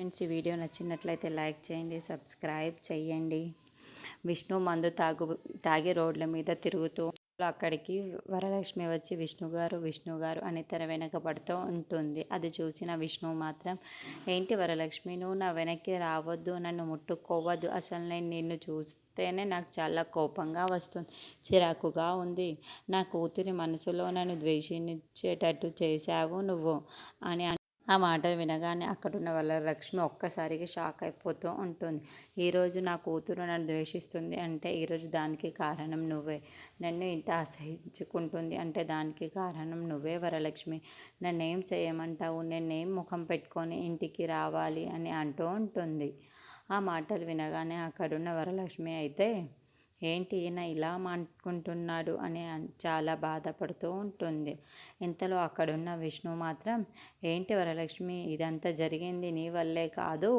Friends, ఈ video నచ్చినట్లయితే like చేయండి, సబ్స్క్రైబ్ చేయండి. విష్ణు మందు తాగి రోడ్ల మీద తిరుగుతూ అక్కడికి వరలక్ష్మి వచ్చి విష్ణు గారు అని తన వెనక పడుతూ ఉంటుంది. అది చూసిన విష్ణు మాత్రం, ఏంటి వరలక్ష్మి, నువ్వు నా వెనక్కి రావద్దు, నన్ను ముట్టుకోవద్దు, అసలు నేను నిన్ను చూస్తేనే నాకు చాలా కోపంగా వస్తుంది, చిరాకుగా ఉంది, నా కూతురి మనసులో నన్ను ద్వేషించేటట్టు చేశావు నువ్వు అని ఆ మాటలు వినగానే అక్కడున్న వరలక్ష్మి ఒక్కసారిగా షాక్ అయిపోతూ ఉంటుంది. ఈరోజు నా కూతురు నన్ను ద్వేషిస్తుంది అంటే ఈరోజు దానికి కారణం నువ్వే. నన్ను ఇంత అసహించుకుంటుంది అంటే దానికి కారణం నువ్వే వరలక్ష్మి. నన్నేం చేయమంటావు? నేనేం ముఖం పెట్టుకొని ఇంటికి రావాలి అని అంటూ ఉంటుంది. ఆ మాటలు వినగానే అక్కడున్న వరలక్ష్మి అయితే, ఏంటి ఈయన ఇలా మాట్లాడుకుంటున్నాడు అని చాలా బాధపడుతూ ఉంటుంది. ఇంతలో అక్కడున్న విష్ణు మాత్రం, ఏంటి వరలక్ష్మి, ఇదంతా జరిగింది నీ వల్లే కాదు,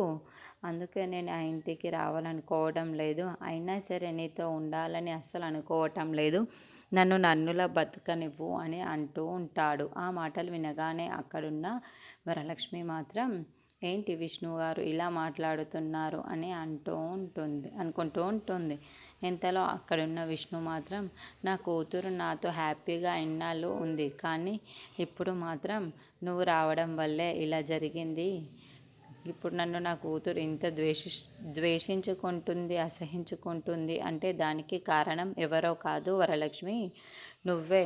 అందుకే నేను ఆ ఇంటికి రావాలనుకోవడం లేదు, అయినా సరే నీతో ఉండాలని అస్సలు అనుకోవటం లేదు, నన్ను నన్నులా బతకనివ్వు అని అంటూ ఉంటాడు. ఆ మాటలు వినగానే అక్కడున్న వరలక్ష్మి మాత్రం, ఏంటి విష్ణు గారు ఇలా మాట్లాడుతున్నారు అని అనుకుంటూ ఉంటుంది. ఇంతలో అక్కడున్న విష్ణు మాత్రం, నా కూతురు నాతో హ్యాపీగా ఇన్నాళ్ళు ఉంది, కానీ ఇప్పుడు మాత్రం నువ్వు రావడం వల్లే ఇలా జరిగింది. ఇప్పుడు నన్ను నా కూతురు ఇంత ద్వేషించుకుంటుంది, అసహించుకుంటుంది అంటే దానికి కారణం ఎవరో కాదు వరలక్ష్మి, నువ్వే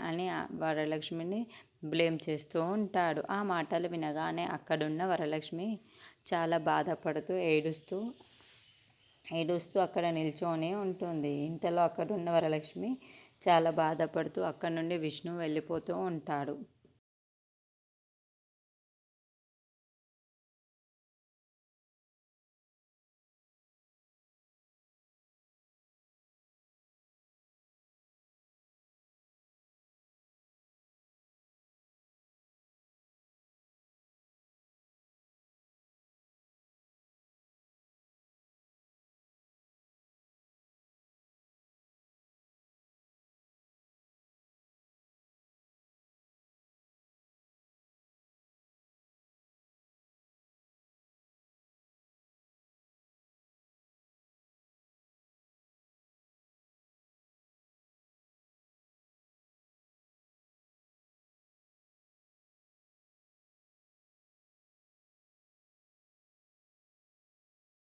అని వరలక్ష్మిని బ్లేమ్ చేస్తూ ఉంటాడు. ఆ మాటలు వినగానే అక్కడున్న వరలక్ష్మి చాలా బాధపడుతూ ఏడుస్తూ అక్కడ నిల్చొని ఉంటుంది. ఇంతలో అక్కడున్న వరలక్ష్మి చాలా బాధపడుతూ అక్కడి నుండి విష్ణు వెళ్ళిపోతూ ఉంటాడు.